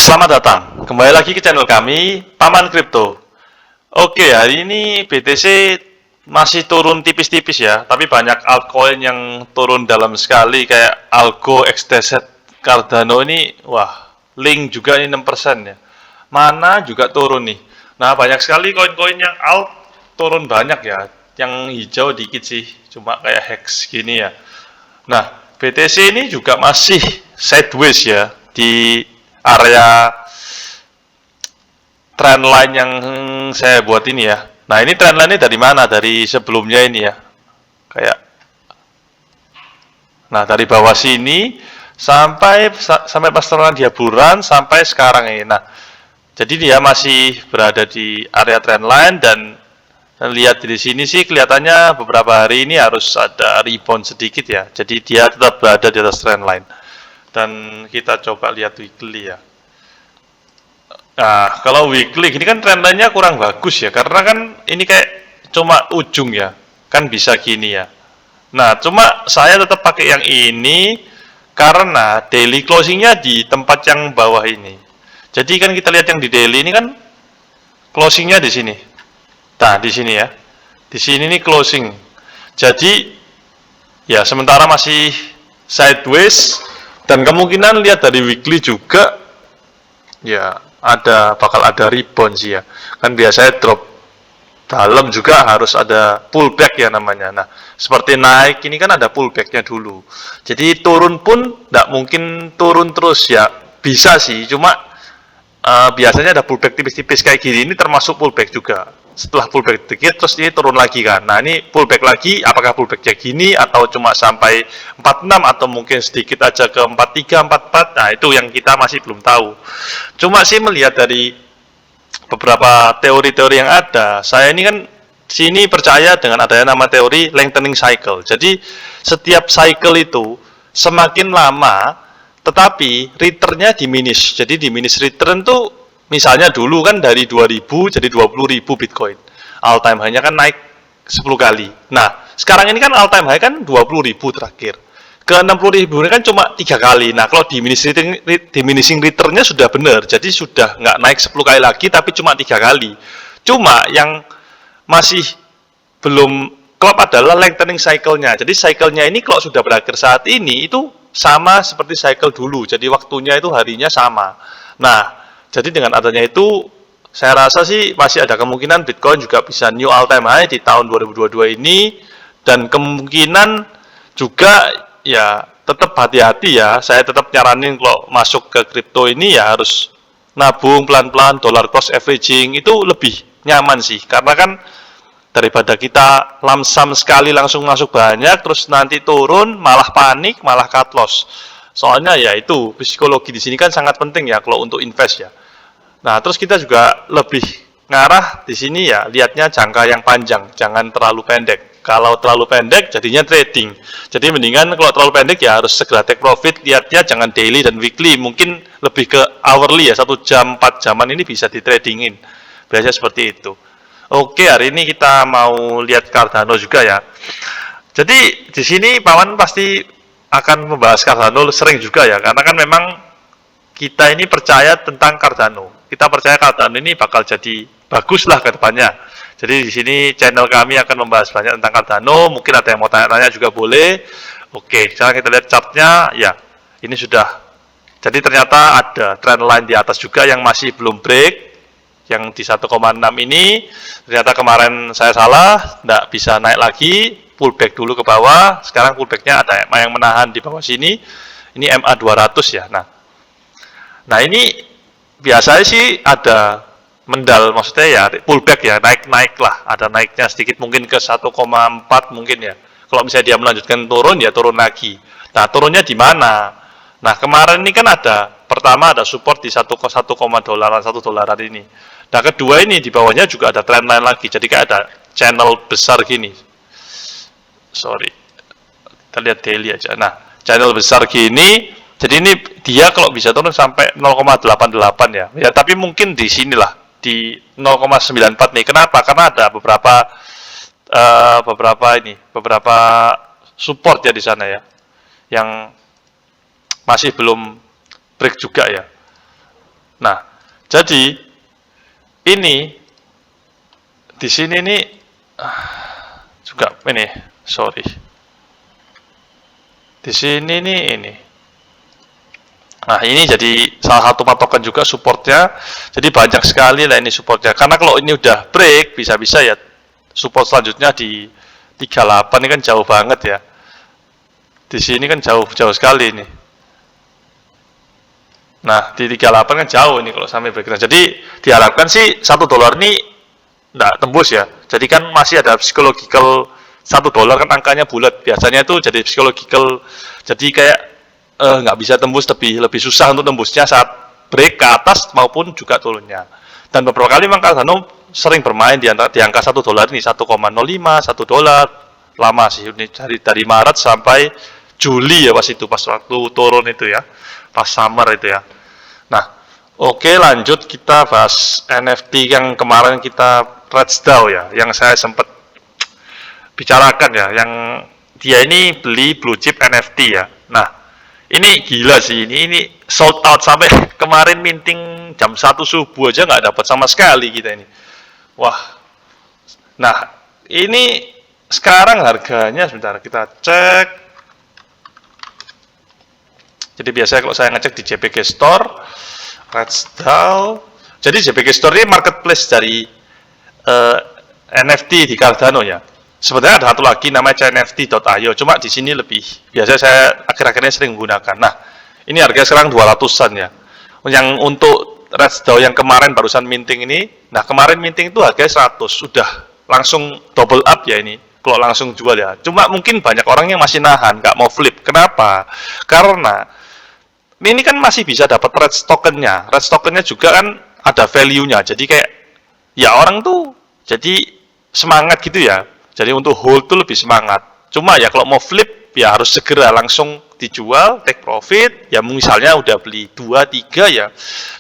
Selamat datang kembali lagi ke channel kami, Paman Kripto. Oke, hari ini BTC masih turun tipis-tipis ya, tapi banyak altcoin yang turun dalam sekali kayak Algo, XTZ, Cardano ini, wah, Link juga ini 6% ya. Mana juga turun nih. Nah, banyak sekali koin-koin yang alt turun banyak ya. Yang hijau dikit sih, cuma kayak Hex gini ya. Nah, BTC ini juga masih sideways ya di area trendline yang saya buat ini ya. Nah, ini trendline-nya dari mana? Dari sebelumnya ini ya. Kayak nah, dari bawah sini sampai pas turun dia bulan sampai sekarang ini. Nah, jadi dia masih berada di area trendline dan lihat di sini sih kelihatannya beberapa hari ini harus ada rebound sedikit ya. Jadi dia tetap berada di atas trendline. Dan kita coba lihat weekly ya. Nah, kalau weekly ini kan trendline-nya kurang bagus ya, karena kan ini kayak cuma ujung ya, kan bisa gini ya. Nah, cuma saya tetap pakai yang ini karena daily closing-nya di tempat yang bawah ini. Jadi kan kita lihat yang di daily ini kan closing-nya di sini. Nah, di sini ya. Di sini nih closing. Jadi ya sementara masih sideways dan kemungkinan lihat dari weekly juga ya bakal ada rebound sih ya. Kan biasanya drop dalam juga harus ada pullback ya namanya. Nah, seperti naik ini kan ada pullbacknya dulu. Jadi turun pun tidak mungkin turun terus ya. Bisa sih, cuma biasanya ada pullback tipis-tipis kayak gini. Ini termasuk pullback juga. Setelah pullback dikit terus ini turun lagi kan. Nah, ini pullback lagi, apakah pullbacknya gini atau cuma sampai 46 atau mungkin sedikit aja ke 43, 44. Nah, itu yang kita masih belum tahu. Cuma sih melihat dari beberapa teori-teori yang ada, saya ini kan sini percaya dengan adanya nama teori lengthening cycle. Jadi setiap cycle itu semakin lama tetapi returnnya diminish. Jadi diminish return tuh misalnya dulu kan dari 2000 jadi 20.000 Bitcoin. All time high-nya kan naik 10 kali. Nah, sekarang ini kan all time high kan 20.000 terakhir. Ke 60.000 ini kan cuma 3 kali. Nah, kalau diminishing return-nya sudah benar. Jadi sudah nggak naik 10 kali lagi tapi cuma 3 kali. Cuma yang masih belum klop adalah lengthening cycle-nya. Jadi cycle-nya ini kalau sudah berakhir saat ini itu sama seperti cycle dulu. Jadi waktunya itu harinya sama. Nah, jadi dengan adanya itu saya rasa sih masih ada kemungkinan Bitcoin juga bisa new all time high di tahun 2022 ini dan kemungkinan juga ya tetap hati-hati ya. Saya tetap nyaranin kalau masuk ke kripto ini ya harus nabung pelan-pelan, dollar cost averaging itu lebih nyaman sih. Karena kan daripada kita lamsam sekali langsung masuk banyak terus nanti turun malah panik, malah cut loss. Soalnya ya itu psikologi di sini kan sangat penting ya kalau untuk invest ya. Nah, terus kita juga lebih ngarah di sini ya, lihatnya jangka yang panjang, jangan terlalu pendek. Kalau terlalu pendek jadinya trading. Jadi mendingan kalau terlalu pendek ya harus segera take profit, lihatnya jangan daily dan weekly, mungkin lebih ke hourly ya, 1 jam, 4 jaman ini bisa di tradingin. Biasanya seperti itu. Oke, hari ini kita mau lihat Cardano juga ya. Jadi di sini Paman pasti akan membahas Cardano sering juga ya, karena kan memang kita ini percaya tentang Cardano. Kita percaya Cardano ini bakal jadi bagus lah ke depannya. Jadi di sini channel kami akan membahas banyak tentang Cardano. Mungkin ada yang mau tanya-tanya juga boleh. Oke, sekarang kita lihat chartnya. Ya, ini sudah. Jadi ternyata ada trendline di atas juga yang masih belum break. Yang di 1,6 ini. Ternyata kemarin saya salah, tidak bisa naik lagi. Pullback dulu ke bawah. Sekarang pullbacknya ada yang menahan di bawah sini. Ini MA 200 ya. Nah ini biasanya sih ada mendal, maksudnya ya pullback ya, naik lah, ada naiknya sedikit mungkin ke 1,4 mungkin ya. Kalau misalnya dia melanjutkan turun ya turun lagi. Nah turunnya di mana? Nah kemarin ini kan ada, pertama ada support di 1,1 $1 ini. Nah kedua ini di bawahnya juga ada trendline lagi, jadi kayak ada channel besar gini. Sorry, kita lihat daily aja. Nah channel besar gini. Jadi ini dia kalau bisa turun sampai 0,88 ya. Ya tapi mungkin di sinilah di 0,94 nih. Kenapa? Karena ada beberapa support ya di sana ya. Yang masih belum break juga ya. Nah, jadi ini di sini nih juga ini, sorry. Di sini nih ini. Nah, ini jadi salah satu patokan juga supportnya. Jadi banyak sekali lah ini supportnya. Karena kalau ini udah break, bisa-bisa ya support selanjutnya di 38 ini kan jauh banget ya. Di sini kan jauh sekali ini. Nah, di 38 kan jauh ini kalau sampai break. Nah, jadi diharapkan sih $1 ini enggak tembus ya. Jadi kan masih ada psychological $1 kan angkanya bulat. Biasanya itu jadi psychological. Jadi kayak nggak bisa tembus, lebih susah untuk tembusnya saat break ke atas maupun juga turunnya. Dan beberapa kali memang Cardano sering bermain di angka $1 ini, 1,05, $1. Lama sih ini dari Maret sampai Juli ya, pas waktu turun itu ya, pas summer itu ya. Nah, oke, lanjut kita bahas NFT yang kemarin kita Reds.DAO ya, yang saya sempat bicarakan ya, yang dia ini beli blue chip NFT ya. Nah, ini gila sih, ini sold out sampai kemarin minting jam 1 subuh aja nggak dapat sama sekali kita ini. Wah, nah ini sekarang harganya, sebentar kita cek. Jadi biasanya kalau saya ngecek di JPG Store, Reds.DAO. Jadi JPG Store ini marketplace dari NFT di Cardano ya. Sebenarnya ada satu lagi namanya NFT.io, cuma di sini lebih biasa saya akhir-akhir ini sering menggunakan. Nah, ini harga sekarang 200-an ya. Yang untuk Reds.DAO yang kemarin barusan minting ini, nah kemarin minting itu harganya 100, sudah langsung double up ya ini, kalau langsung jual ya. Cuma mungkin banyak orang yang masih nahan, nggak mau flip. Kenapa? Karena ini kan masih bisa dapat Reds tokennya. Reds tokennya juga kan ada value-nya. Jadi kayak ya orang tuh jadi semangat gitu ya. Jadi untuk hold tuh lebih semangat. Cuma ya kalau mau flip ya harus segera langsung dijual, take profit. Ya misalnya udah beli 2, 3 ya,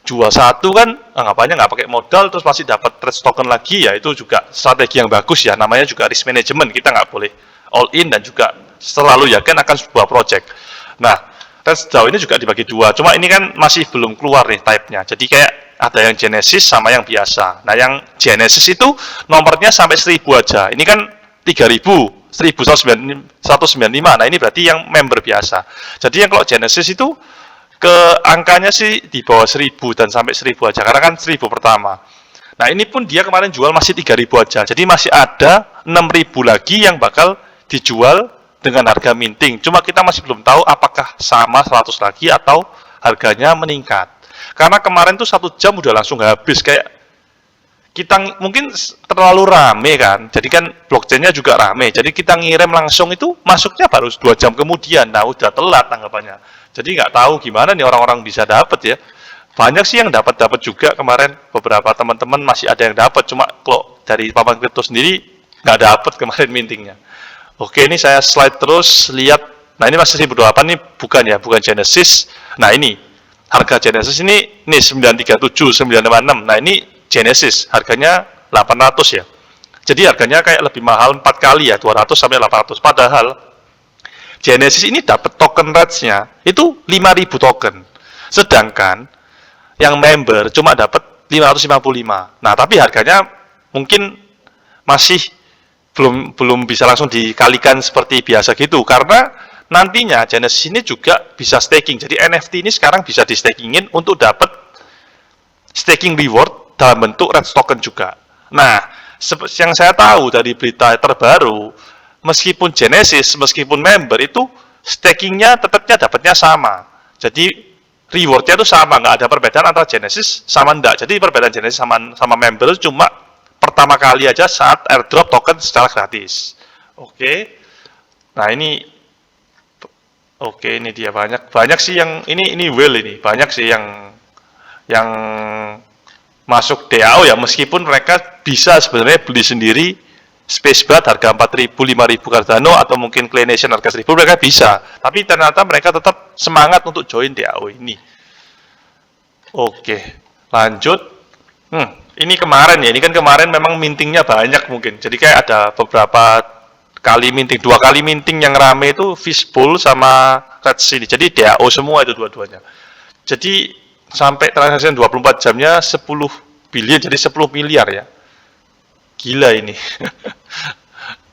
jual 1 kan anggapannya nggak pakai modal terus masih dapat Reds token lagi ya, itu juga strategi yang bagus ya. Namanya juga risk management. Kita nggak boleh all in dan juga selalu yakin akan sebuah project. Nah, Reds.DAO ini juga dibagi dua. Cuma ini kan masih belum keluar nih type-nya. Jadi kayak ada yang Genesis sama yang biasa. Nah, yang Genesis itu nomornya sampai 1000 aja. Ini kan 3000, 1195. Nah, ini berarti yang member biasa. Jadi yang kalau Genesis itu ke angkanya sih di bawah 1000 dan sampai 1000 aja. Karena kan 1000 pertama. Nah, ini pun dia kemarin jual masih 3000 aja. Jadi masih ada 6000 lagi yang bakal dijual dengan harga minting. Cuma kita masih belum tahu apakah sama 100 lagi atau harganya meningkat. Karena kemarin tuh 1 jam udah langsung habis, kayak kita mungkin terlalu rame kan. Jadi kan blockchain-nya juga rame. Jadi kita ngirim langsung itu masuknya baru 2 jam kemudian. Nah, udah telat tanggapannya. Jadi nggak tahu gimana nih orang-orang bisa dapat ya. Banyak sih yang dapat juga kemarin. Beberapa teman-teman masih ada yang dapat. Cuma kalau dari papan kripto sendiri nggak dapat kemarin mintingnya. Oke, ini saya slide terus, lihat. Nah, ini masih 1028 nih, bukan Genesis. Nah, ini harga Genesis ini 937, 956. Nah, ini Genesis harganya 800 ya. Jadi harganya kayak lebih mahal 4 kali ya, 200 sampai 800. Padahal Genesis ini dapat token Reds-nya itu 5000 token. Sedangkan yang member cuma dapat 555. Nah, tapi harganya mungkin masih belum bisa langsung dikalikan seperti biasa gitu, karena nantinya Genesis ini juga bisa staking. Jadi NFT ini sekarang bisa di stakingin untuk dapat staking reward dalam bentuk Reds token juga. Nah, yang saya tahu dari berita terbaru, meskipun Genesis, meskipun member itu stakingnya tetapnya dapatnya sama. Jadi rewardnya itu sama, nggak ada perbedaan antara Genesis sama enggak. Jadi perbedaan Genesis sama member itu cuma pertama kali aja saat airdrop token secara gratis. Oke. Nah, ini dia banyak sih yang ini whale ini. Banyak sih yang masuk DAO ya, meskipun mereka bisa sebenarnya beli sendiri Spacebat harga 4.000, 5.000 Cardano atau mungkin Clay Nation harga 1.000 mereka bisa. Tapi ternyata mereka tetap semangat untuk join DAO ini. Oke, lanjut. Ini kemarin ya, ini kan kemarin memang mintingnya banyak mungkin. Jadi kayak ada beberapa kali minting, 2 kali minting yang rame itu Fishbowl sama Reds ini. Jadi DAO semua itu dua-duanya. Jadi sampai transaksi 24 jamnya 10 billion, jadi 10 miliar ya. Gila ini.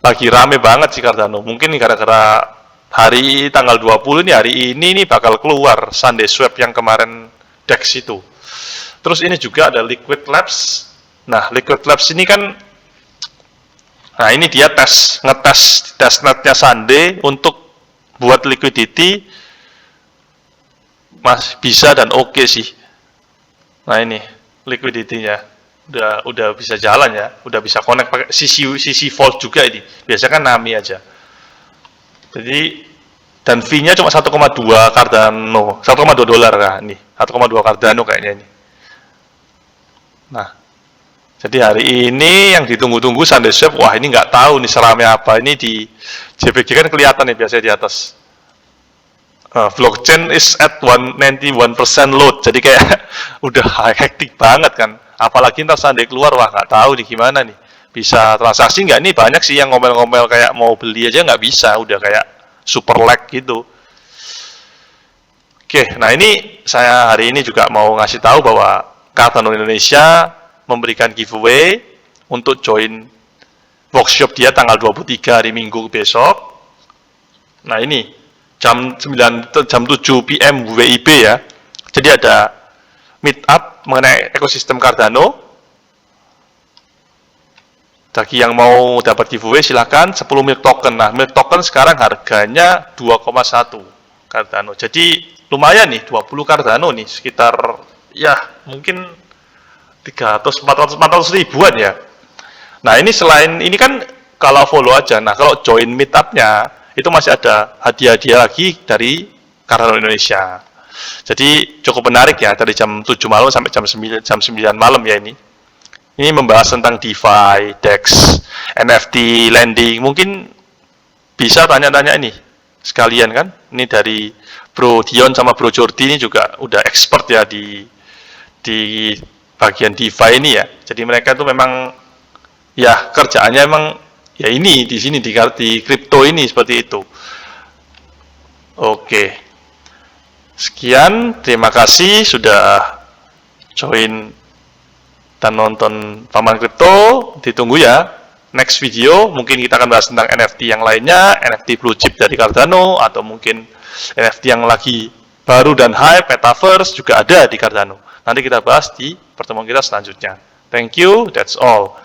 Lagi rame banget sih Cardano. Mungkin gara-gara hari tanggal 20 nih, hari ini nih bakal keluar Sunday Swap yang kemarin DEX itu. Terus ini juga ada Liquid Labs. Nah, Liquid Labs ini kan, nah ini dia ngetes testnetnya Sunday untuk buat liquidity, masih bisa dan oke sih. Nah ini liquidity-nya udah bisa jalan ya, udah bisa connect pakai sisi Vault juga ini. Biasanya kan Nami aja. Jadi dan fee-nya cuma 1,2 Cardano, 1,2 dolar lah nih, 1,2 Cardano kayaknya ini. Nah, jadi hari ini yang ditunggu-tunggu Sunday Swap, wah ini nggak tahu nih seramnya apa. Ini di JPG kan kelihatan nih biasanya di atas. Blockchain is at 191% load, jadi kayak udah hektik banget kan. Apalagi ntar Sunday keluar, wah nggak tahu nih gimana nih. Bisa transaksi nggak nih? Banyak sih yang ngomel-ngomel kayak mau beli aja nggak bisa, udah kayak super lag gitu. Oke, nah ini saya hari ini juga mau ngasih tahu bahwa Cardano Indonesia memberikan giveaway untuk join workshop dia tanggal 23 hari Minggu besok. Nah ini jam 7 PM WIB ya. Jadi ada meet up mengenai ekosistem Cardano. Bagi yang mau dapat giveaway silahkan 10 milk token. Nah, milk token sekarang harganya 2,1 Cardano. Jadi lumayan nih, 20 Cardano nih, sekitar ya mungkin 400 ribuan ya. Nah ini selain ini kan kalau follow aja, nah kalau join meetupnya itu masih ada hadiah-hadiah lagi dari Cardano Indonesia. Jadi cukup menarik ya, dari jam 7 malam sampai jam 9 malam ya ini. Ini membahas tentang DeFi, DEX, NFT, lending. Mungkin bisa tanya-tanya ini sekalian kan. Ini dari Bro Dion sama Bro Jordi ini juga udah expert ya di bagian DeFi ini ya. Jadi mereka tuh memang ya kerjaannya emang ya ini di sini di kripto ini seperti itu. Oke. Sekian, terima kasih sudah join dan nonton Paman Kripto. Ditunggu ya next video, mungkin kita akan bahas tentang NFT yang lainnya, NFT blue chip dari Cardano, atau mungkin NFT yang lagi baru dan hype, Metaverse juga ada di Cardano. Nanti kita bahas di pertemuan kita selanjutnya. Thank you, that's all.